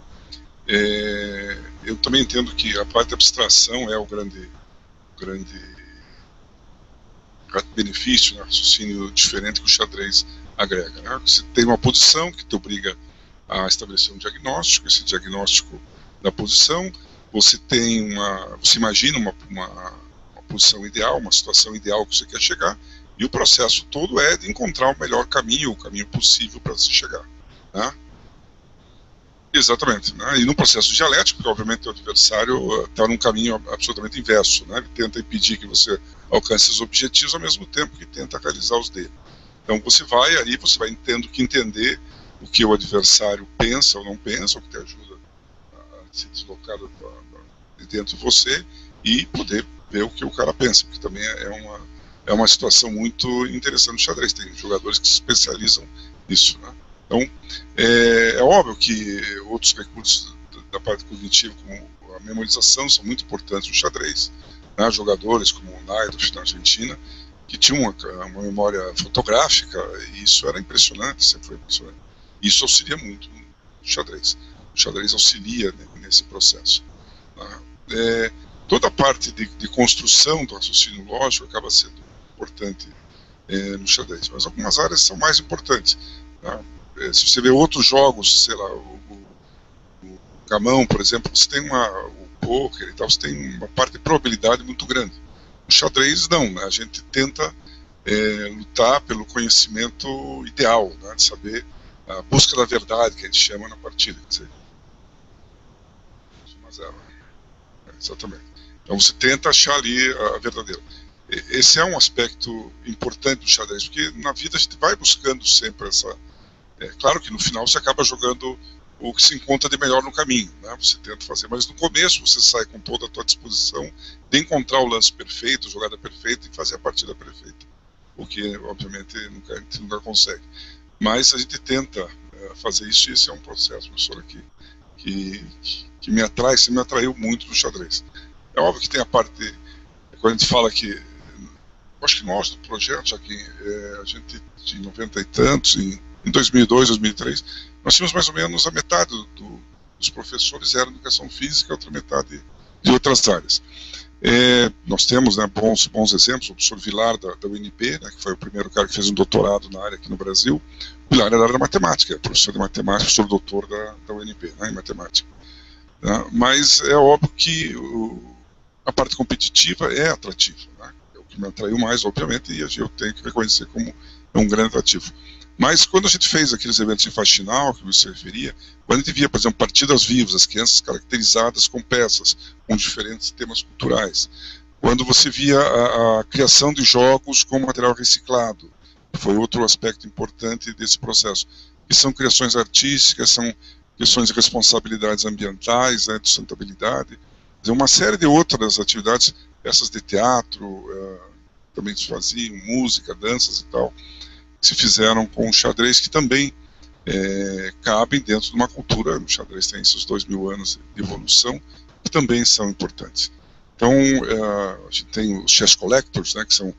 Eu também entendo que a parte de abstração é o grande benefício, né, raciocínio diferente que o xadrez agrega. Né? Você tem uma posição que te obriga a estabelecer um diagnóstico, esse diagnóstico da posição, você imagina uma posição ideal, uma situação ideal que você quer chegar, e o processo todo é de encontrar o melhor caminho, o caminho possível para se chegar. Né? Exatamente. Né? E no processo dialético, porque obviamente o adversário está num caminho absolutamente inverso. Né? Ele tenta impedir que você alcance os objetivos ao mesmo tempo que tenta realizar os dele. Então você vai tendo que entender o que o adversário pensa ou não pensa, o que te ajuda a se deslocar de dentro de você e poder ver o que o cara pensa, porque também é uma situação muito interessante no xadrez. Tem jogadores que se especializam nisso. Né? Então, é óbvio que outros recursos da parte cognitiva, como a memorização, são muito importantes no xadrez. Né? Jogadores como o Naidorf na Argentina, que tinham uma memória fotográfica, e isso era impressionante, sempre foi impressionante. Isso auxilia muito no xadrez. O xadrez auxilia nesse processo. Né? Toda a parte de construção do raciocínio lógico acaba sendo importante no xadrez, mas algumas áreas são mais importantes. Né? Se você vê outros jogos, sei lá, o gamão, por exemplo, você tem o poker e tal, você tem uma parte de probabilidade muito grande. No xadrez, não, né? A gente tenta lutar pelo conhecimento ideal, né? De saber a busca da verdade, que a gente chama na partida. Quer dizer, exatamente. Então você tenta achar ali a verdadeira. Esse é um aspecto importante do xadrez, porque na vida a gente vai buscando sempre essa... claro que no final você acaba jogando o que se encontra de melhor no caminho, né? Você tenta fazer, mas no começo você sai com toda a tua disposição de encontrar o lance perfeito, a jogada perfeita e fazer a partida perfeita, o que obviamente a gente nunca consegue. Mas a gente tenta fazer isso, e esse é um processo, professora, que me atrai, me atraiu muito no xadrez. É óbvio que tem a parte, quando a gente fala que, acho que nós do projeto, já que a gente de 90 e tantos, em 2002, 2003, nós tínhamos mais ou menos a metade dos professores eram de educação física, a outra metade de outras áreas. Nós temos, né, bons exemplos, o professor Vilar da UNB, né, que foi o primeiro cara que fez um doutorado na área aqui no Brasil. O Vilar era da área da matemática, é professor de matemática, professor doutor da UNB, né, em matemática. Né, mas é óbvio que a parte competitiva é atrativa, né, é o que me atraiu mais, obviamente, e eu tenho que reconhecer como um grande atrativo. Mas quando a gente fez aqueles eventos em faxinal, que você referia, quando a gente via, por exemplo, partidas vivas, as crianças caracterizadas com peças, com diferentes temas culturais, quando você via a criação de jogos com material reciclado, foi outro aspecto importante desse processo, que são criações artísticas, são questões de responsabilidades ambientais, né, de sustentabilidade, uma série de outras atividades, essas de teatro, também se faziam, música, danças e tal, se fizeram com o xadrez, que também cabem dentro de uma cultura. O xadrez tem esses 2000 anos de evolução, que também são importantes. Então, a gente tem os chess collectors, né, que são,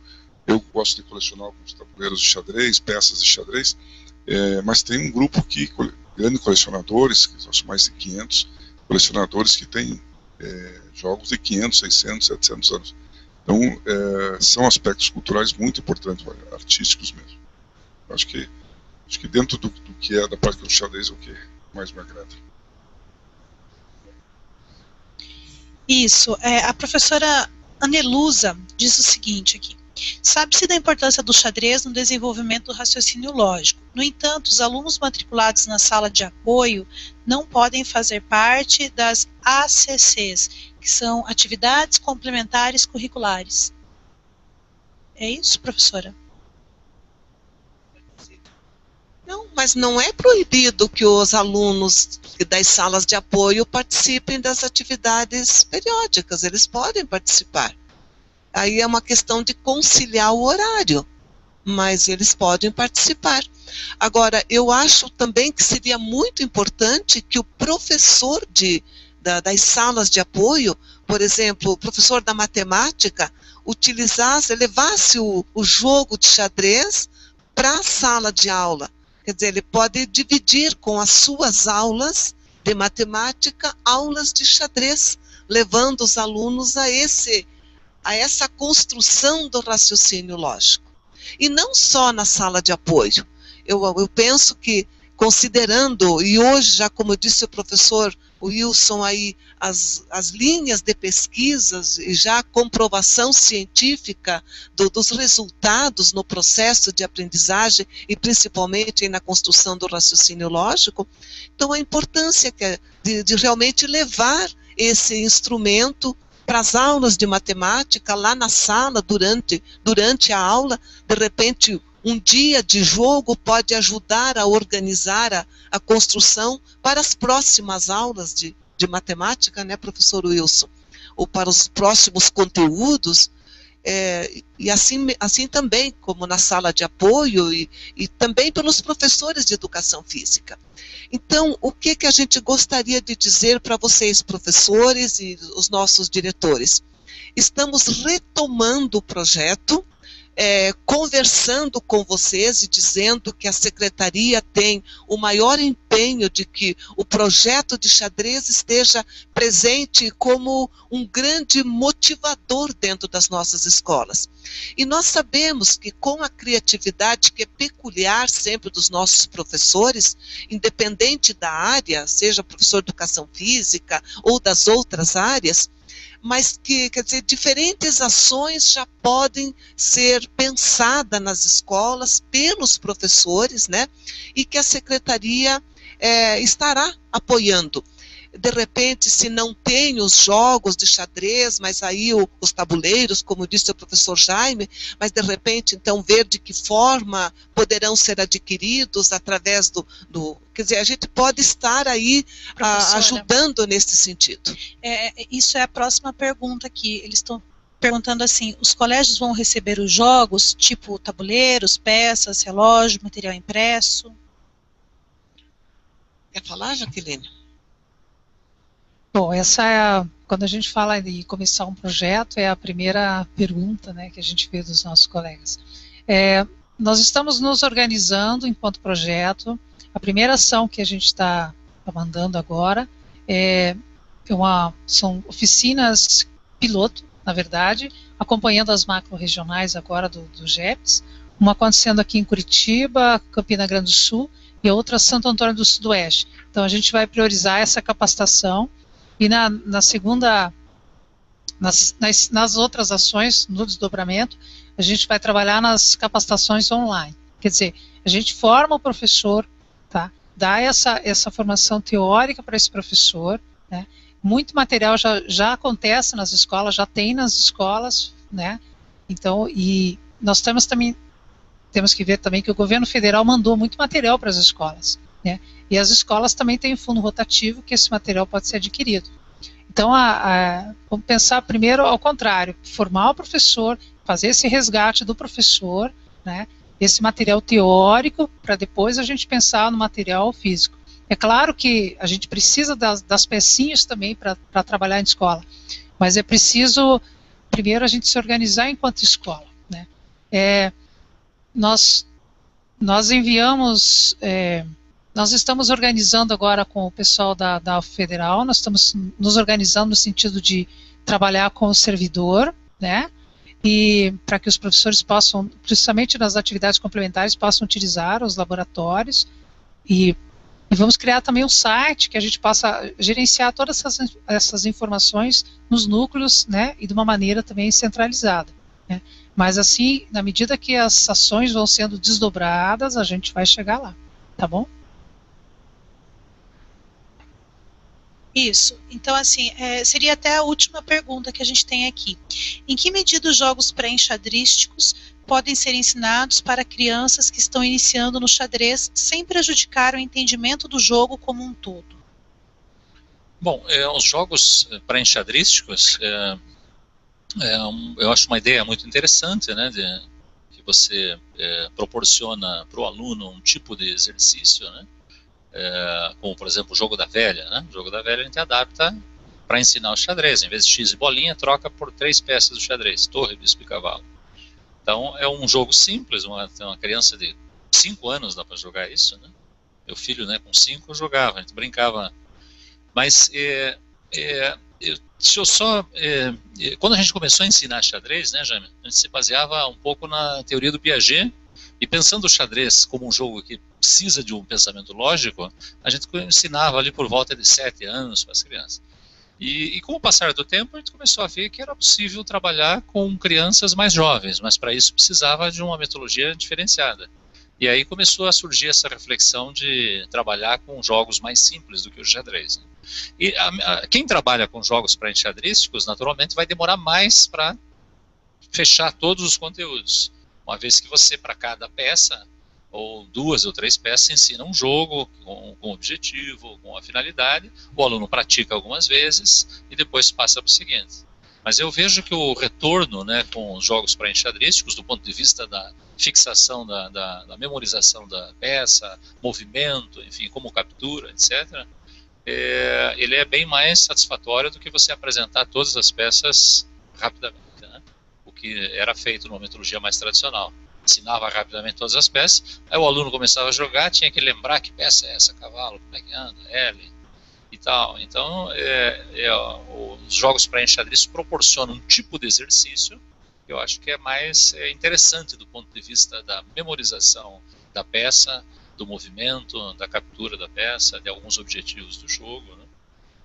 eu gosto de colecionar alguns tabuleiros de xadrez, peças de xadrez, mas tem um grupo aqui, grandes colecionadores, que são mais de 500 colecionadores que têm jogos de 500, 600, 700 anos. Então, são aspectos culturais muito importantes, artísticos mesmo. Acho que dentro do que é da prática do xadrez é o que mais me agrada. Isso. A professora Anelusa diz o seguinte aqui. Sabe-se da importância do xadrez no desenvolvimento do raciocínio lógico. No entanto, os alunos matriculados na sala de apoio não podem fazer parte das ACCs, que são atividades complementares curriculares. É isso, professora? Não, mas não é proibido que os alunos das salas de apoio participem das atividades periódicas, eles podem participar. Aí é uma questão de conciliar o horário, mas eles podem participar. Agora, eu acho também que seria muito importante que o professor das salas de apoio, por exemplo, o professor da matemática, levasse o jogo de xadrez para a sala de aula. Quer dizer, ele pode dividir com as suas aulas de matemática, aulas de xadrez, levando os alunos a essa construção do raciocínio lógico. E não só na sala de apoio. Eu penso que, considerando, e hoje, já como disse o professor Wilson, aí, as linhas de pesquisas e já a comprovação científica dos resultados no processo de aprendizagem e principalmente na construção do raciocínio lógico, então a importância de realmente levar esse instrumento para as aulas de matemática, lá na sala, durante a aula, de repente, um dia de jogo pode ajudar a organizar a construção para as próximas aulas de matemática, né, professor Wilson? Ou para os próximos conteúdos, e assim também, como na sala de apoio, e também pelos professores de educação física. Então, o que a gente gostaria de dizer para vocês, professores e os nossos diretores? Estamos retomando o projeto, conversando com vocês e dizendo que a Secretaria tem o maior empenho de que o projeto de xadrez esteja presente como um grande motivador dentro das nossas escolas. E nós sabemos que com a criatividade que é peculiar sempre dos nossos professores, independente da área, seja professor de educação física ou das outras áreas, mas que, quer dizer, diferentes ações já podem ser pensadas nas escolas pelos professores, né, e que a Secretaria estará apoiando. De repente, se não tem os jogos de xadrez, mas aí os tabuleiros, como disse o professor Jaime, mas de repente, então, ver de que forma poderão ser adquiridos através quer dizer, a gente pode estar aí ajudando nesse sentido. Isso é a próxima pergunta aqui. Eles estão perguntando assim, os colégios vão receber os jogos, tipo tabuleiros, peças, relógio, material impresso? Quer falar, Jaqueline? Bom, quando a gente fala de começar um projeto, é a primeira pergunta, né, que a gente vê dos nossos colegas. Nós estamos nos organizando enquanto projeto. A primeira ação que a gente está mandando agora são oficinas piloto, na verdade, acompanhando as macro-regionais agora do GEPS, uma acontecendo aqui em Curitiba, Campina Grande do Sul, e outra Santo Antônio do Sudoeste. Então a gente vai priorizar essa capacitação. E na segunda, nas outras ações, no desdobramento, a gente vai trabalhar nas capacitações online. Quer dizer, a gente forma o professor, tá? Dá essa formação teórica para esse professor, né? Muito material já acontece nas escolas, já tem nas escolas, né? Então, e nós temos que ver também que o governo federal mandou muito material para as escolas, né? E as escolas também têm um fundo rotativo que esse material pode ser adquirido. Então, vamos pensar primeiro ao contrário, formar o professor, fazer esse resgate do professor, né, esse material teórico, para depois a gente pensar no material físico. É claro que a gente precisa das pecinhas também para trabalhar em escola, mas é preciso, primeiro, a gente se organizar enquanto escola, né. Nós enviamos... Nós estamos organizando agora com o pessoal da Federal, nós estamos nos organizando no sentido de trabalhar com o servidor, né, e para que os professores possam, principalmente nas atividades complementares, possam utilizar os laboratórios, e vamos criar também um site que a gente possa gerenciar todas essas informações nos núcleos, né, e de uma maneira também centralizada, né. Mas assim, na medida que as ações vão sendo desdobradas, a gente vai chegar lá, tá bom? Isso. Então, assim, seria até a última pergunta que a gente tem aqui. Em que medida os jogos pré-enxadrísticos podem ser ensinados para crianças que estão iniciando no xadrez sem prejudicar o entendimento do jogo como um todo? Bom, os jogos pré-enxadrísticos, eu acho uma ideia muito interessante, né, que você proporciona para o aluno um tipo de exercício, né, como, por exemplo, o jogo da velha, né? O jogo da velha a gente adapta para ensinar o xadrez. Em vez de X e bolinha, troca por 3 peças do xadrez, torre, bispo e cavalo. Então, é um jogo simples, uma criança de 5 anos dá para jogar isso, né? Meu filho, né, com 5 jogava, a gente brincava. Mas, quando a gente começou a ensinar xadrez, né, Jaime, a gente se baseava um pouco na teoria do Piaget, e pensando o xadrez como um jogo que precisa de um pensamento lógico, a gente ensinava ali por volta de 7 anos para as crianças. E com o passar do tempo, a gente começou a ver que era possível trabalhar com crianças mais jovens, mas para isso precisava de uma metodologia diferenciada. E aí começou a surgir essa reflexão de trabalhar com jogos mais simples do que o xadrez, né? E quem trabalha com jogos pré-enxadrísticos, naturalmente, vai demorar mais para fechar todos os conteúdos, uma vez que você, para cada peça, ou 2 ou 3 peças, ensina um jogo com objetivo, com a finalidade, o aluno pratica algumas vezes e depois passa para o seguinte. Mas eu vejo que o retorno, né, com os jogos pré-enxadrísticos, do ponto de vista da fixação, da memorização da peça, movimento, enfim, como captura, etc., ele é bem mais satisfatório do que você apresentar todas as peças rapidamente, né? O que era feito numa metodologia mais tradicional. Ensinava rapidamente todas as peças, aí o aluno começava a jogar, tinha que lembrar que peça é essa, cavalo, como é que anda, L e tal. Então, os jogos pré-enxadrísticos proporcionam um tipo de exercício que eu acho que é mais interessante do ponto de vista da memorização da peça, do movimento, da captura da peça, de alguns objetivos do jogo, né?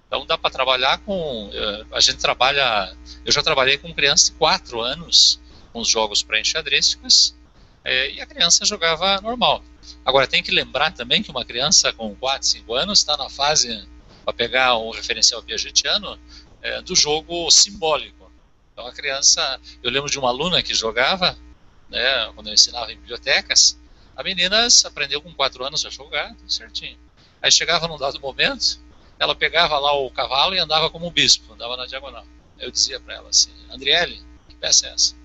Então dá para trabalhar com... eu já trabalhei com crianças de 4 anos com os jogos pré-enxadrísticos, e a criança jogava normal. Agora tem que lembrar também que uma criança com 4, 5 anos está na fase, para pegar um referencial piagetiano, do jogo simbólico. Então a criança... Eu lembro de uma aluna que jogava, né, quando eu ensinava em bibliotecas. A menina aprendeu com 4 anos a jogar, tudo certinho. Aí chegava num dado momento, ela pegava lá o cavalo e andava como um bispo, andava na diagonal. Eu dizia para ela assim, Andriele, que peça é essa?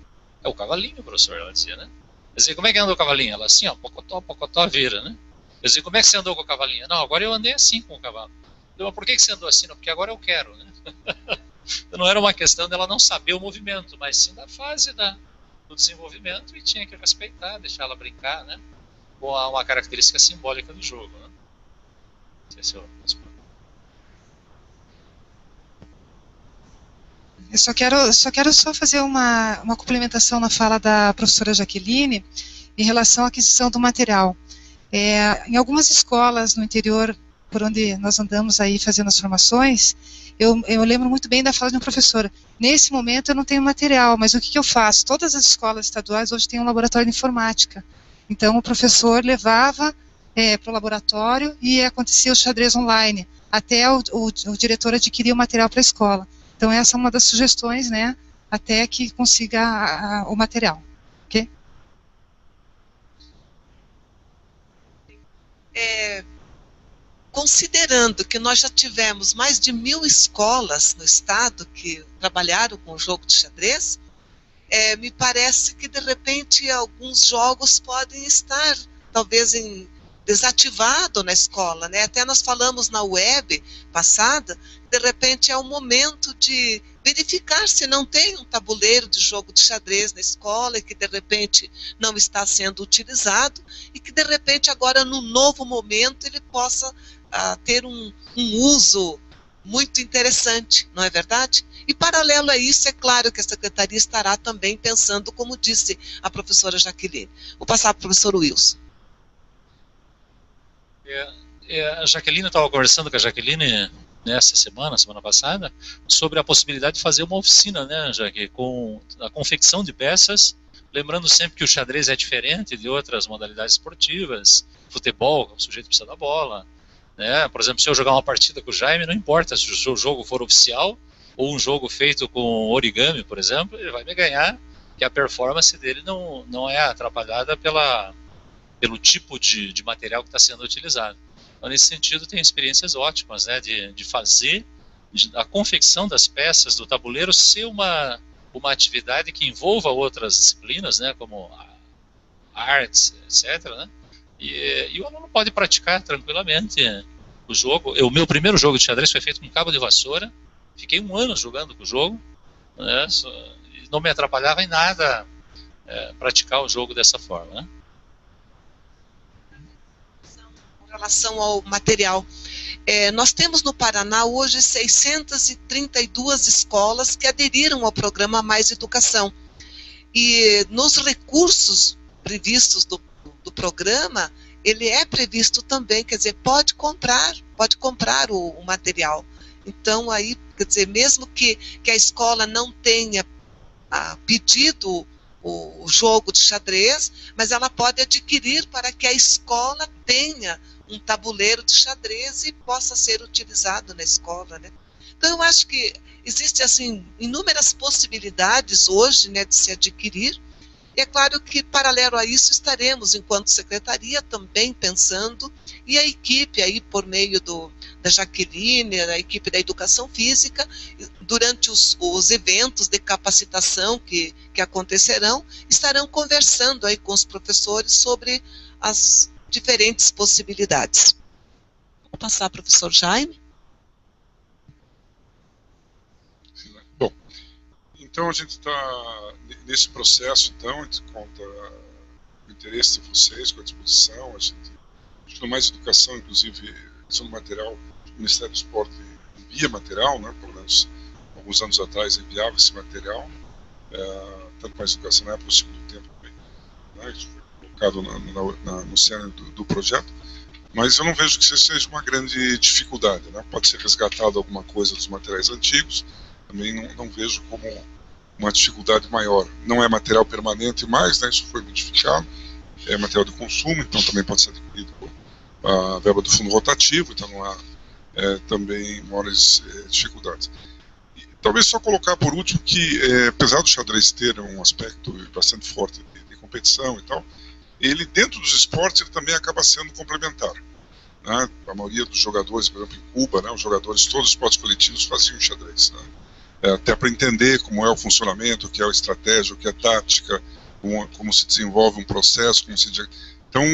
É o cavalinho, professor, ela dizia, né? Eu dizia, como é que anda o cavalinho? Ela assim, ó, pocotó, vira, né? Eu dizia, como é que você andou com o cavalinho? Não, agora eu andei assim com o cavalo. Eu, mas por que você andou assim? Não, porque agora eu quero, né? Então não era uma questão dela não saber o movimento, mas sim da fase do desenvolvimento, e tinha que respeitar, deixar ela brincar, né? Com uma característica simbólica do jogo, né? Não sei se eu respondo. Eu só quero fazer uma complementação na fala da professora Jaqueline em relação à aquisição do material. Em algumas escolas no interior, por onde nós andamos aí fazendo as formações, eu lembro muito bem da fala de um professor. Nesse momento eu não tenho material, mas o que eu faço? Todas as escolas estaduais hoje têm um laboratório de informática. Então o professor levava para o laboratório e acontecia o xadrez online, até o diretor adquiria o material para a escola. Então essa é uma das sugestões, né, até que consiga o material. Ok? Considerando que nós já tivemos mais de 1000 escolas no estado que trabalharam com o jogo de xadrez, me parece que de repente alguns jogos podem estar talvez desativado na escola, né? Até nós falamos na web passada, de repente é o momento de verificar se não tem um tabuleiro de jogo de xadrez na escola e que de repente não está sendo utilizado e que de repente agora no novo momento ele possa ter um uso muito interessante, não é verdade? E paralelo a isso, é claro que a Secretaria estará também pensando, como disse a professora Jaqueline. Vou passar para o professor Wilson. A Jaqueline, eu estava conversando com a Jaqueline nessa semana passada, sobre a possibilidade de fazer uma oficina, né, Jaque, com a confecção de peças, lembrando sempre que o xadrez é diferente de outras modalidades esportivas, futebol, o sujeito precisa da bola, né? Por exemplo, se eu jogar uma partida com o Jaime, não importa se o jogo for oficial, ou um jogo feito com origami, por exemplo, ele vai me ganhar que a performance dele não é atrapalhada pelo tipo de material que está sendo utilizado. Então, nesse sentido, tem experiências ótimas, né, de fazer a confecção das peças do tabuleiro ser uma atividade que envolva outras disciplinas, né, como artes, etc., né, e o aluno pode praticar tranquilamente o jogo. O meu primeiro jogo de xadrez foi feito com cabo de vassoura, fiquei 1 ano jogando com o jogo, né, não me atrapalhava em nada praticar o jogo dessa forma, né. Com relação ao material, nós temos no Paraná hoje 632 escolas que aderiram ao programa Mais Educação. E nos recursos previstos do programa, ele é previsto também, quer dizer, pode comprar o material. Então, aí, quer dizer, mesmo que a escola não tenha pedido o jogo de xadrez, mas ela pode adquirir para que a escola tenha um tabuleiro de xadrez e possa ser utilizado na escola, né? Então, eu acho que existem, assim, inúmeras possibilidades hoje, né, de se adquirir. E é claro que, paralelo a isso, estaremos, enquanto secretaria, também pensando, e a equipe aí, por meio da Jaqueline, a equipe da Educação Física, durante os eventos de capacitação que acontecerão, estarão conversando aí com os professores sobre as diferentes possibilidades. Vou passar ao professor Jaime. Bom, então a gente está nesse processo, então, a gente conta com o interesse de vocês, com a disposição, a gente no Mais Educação, inclusive, questão do material, o Ministério do Esporte envia material, né, pelo menos alguns anos atrás enviava esse material, tanto Mais Educação na época do segundo tempo também, né, isso foi colocado no cerne do projeto, mas eu não vejo que isso seja uma grande dificuldade, né? Pode ser resgatado alguma coisa dos materiais antigos, também não vejo como uma dificuldade maior. Não é material permanente mais, né? Isso foi modificado, é material de consumo, então também pode ser adquirido a verba do fundo rotativo, então não há também maiores dificuldades. E, talvez só colocar por último que, apesar do xadrez ter um aspecto bastante forte de competição e tal, ele dentro dos esportes ele também acaba sendo complementar, né? A maioria dos jogadores, por exemplo em Cuba, né, os jogadores todos os esportes coletivos faziam xadrez, né? Até para entender como é o funcionamento, o que é a estratégia, o que é a tática, como se desenvolve um processo, então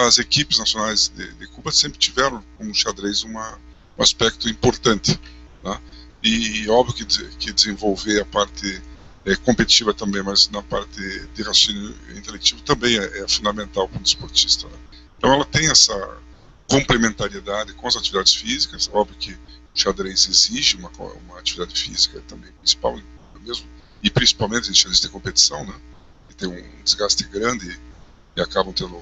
as equipes nacionais de Cuba sempre tiveram como xadrez um aspecto importante, né? E óbvio que desenvolver a parte competitiva também, mas na parte de raciocínio intelectivo também é fundamental para o desportista, né? Então ela tem essa complementariedade com as atividades físicas. Óbvio que o xadrez exige uma atividade física também principal, mesmo, e principalmente em xadrez de competição, né? E tem um desgaste grande e acabam tendo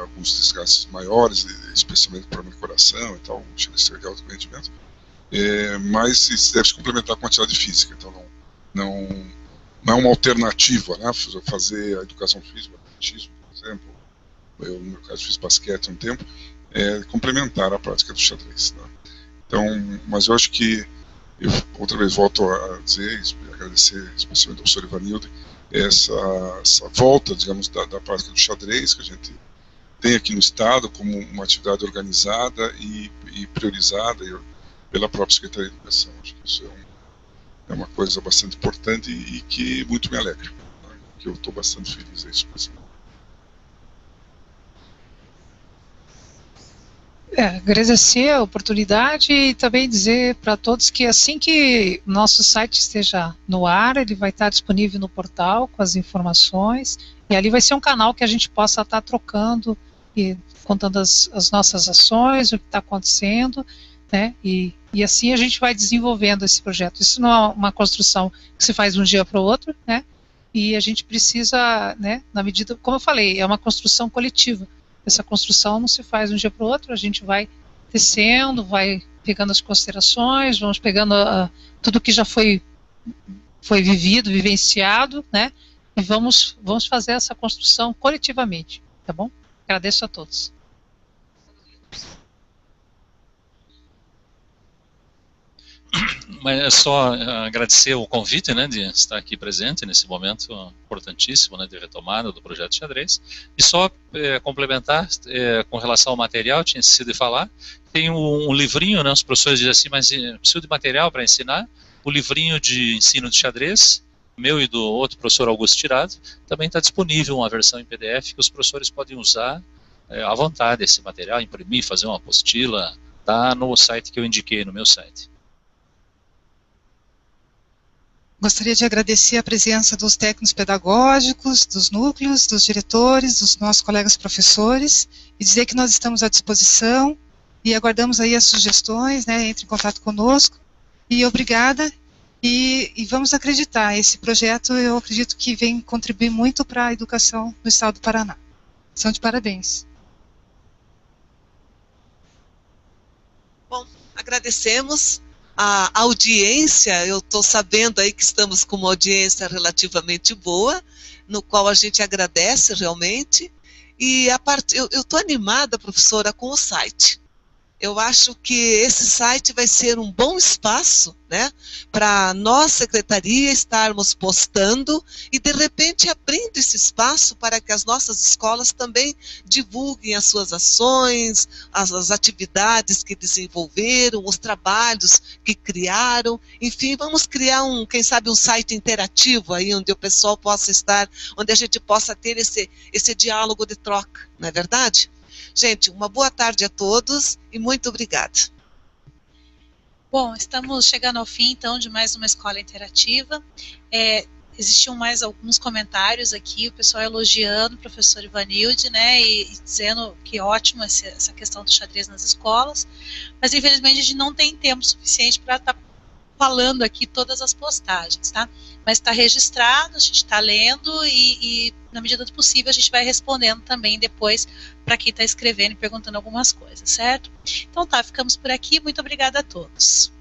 alguns desgastes maiores, especialmente para o coração e tal, o xadrez de alto rendimento, mas isso deve se complementar com a atividade física, então não é uma alternativa, né? Fazer a educação física, o atletismo, por exemplo, eu no meu caso fiz basquete há um tempo, complementar a prática do xadrez, né? Então, mas eu acho que, eu outra vez volto a dizer, agradecer especialmente ao professor Ivanildo, essa volta, digamos, da prática do xadrez que a gente tem aqui no Estado como uma atividade organizada e priorizada pela própria Secretaria de Educação. Acho que isso é uma coisa bastante importante e que muito me alegra, né? Que eu estou bastante feliz a isso. Agradecer a oportunidade e também dizer para todos que assim que nosso site esteja no ar, ele vai estar disponível no portal com as informações, e ali vai ser um canal que a gente possa estar trocando e contando as nossas ações, o que está acontecendo, né, e assim a gente vai desenvolvendo esse projeto. Isso não é uma construção que se faz de um dia para o outro, né, e a gente precisa, né, na medida, como eu falei, é uma construção coletiva. Essa construção não se faz de um dia para o outro, a gente vai tecendo, vai pegando as considerações, vamos pegando tudo que já foi vivido, vivenciado, né, e vamos fazer essa construção coletivamente, tá bom? Agradeço a todos. Mas é só agradecer o convite, né, de estar aqui presente nesse momento importantíssimo, né, de retomada do projeto xadrez. E só complementar com relação ao material, tinha esquecido de falar, tem um livrinho, né, os professores dizem assim, mas preciso de material para ensinar. O livrinho de ensino de xadrez, meu e do outro professor Augusto Tirado, também está disponível uma versão em PDF que os professores podem usar à vontade esse material, imprimir, fazer uma apostila, está no site que eu indiquei, no meu site. Gostaria de agradecer a presença dos técnicos pedagógicos, dos núcleos, dos diretores, dos nossos colegas professores, e dizer que nós estamos à disposição e aguardamos aí as sugestões, né, entre em contato conosco, e obrigada, e vamos acreditar, esse projeto eu acredito que vem contribuir muito para a educação no estado do Paraná. São de parabéns. Bom, agradecemos a audiência, eu estou sabendo aí que estamos com uma audiência relativamente boa, no qual a gente agradece realmente, e eu estou animada, professora, com o site. Eu acho que esse site vai ser um bom espaço, né, para nós, secretaria, estarmos postando e, de repente, abrindo esse espaço para que as nossas escolas também divulguem as suas ações, as atividades que desenvolveram, os trabalhos que criaram. Enfim, vamos criar quem sabe, um site interativo aí, onde o pessoal possa estar, onde a gente possa ter esse diálogo de troca, não é verdade? Gente, uma boa tarde a todos e muito obrigada. Bom, estamos chegando ao fim, então, de mais uma escola interativa. Existiam mais alguns comentários aqui, o pessoal elogiando o professor Ivanilde, né, e dizendo que ótimo essa questão do xadrez nas escolas, mas infelizmente a gente não tem tempo suficiente para estar falando aqui todas as postagens, tá? Mas está registrado, a gente está lendo e na medida do possível a gente vai respondendo também depois para quem está escrevendo e perguntando algumas coisas, certo? Então tá, ficamos por aqui, muito obrigada a todos.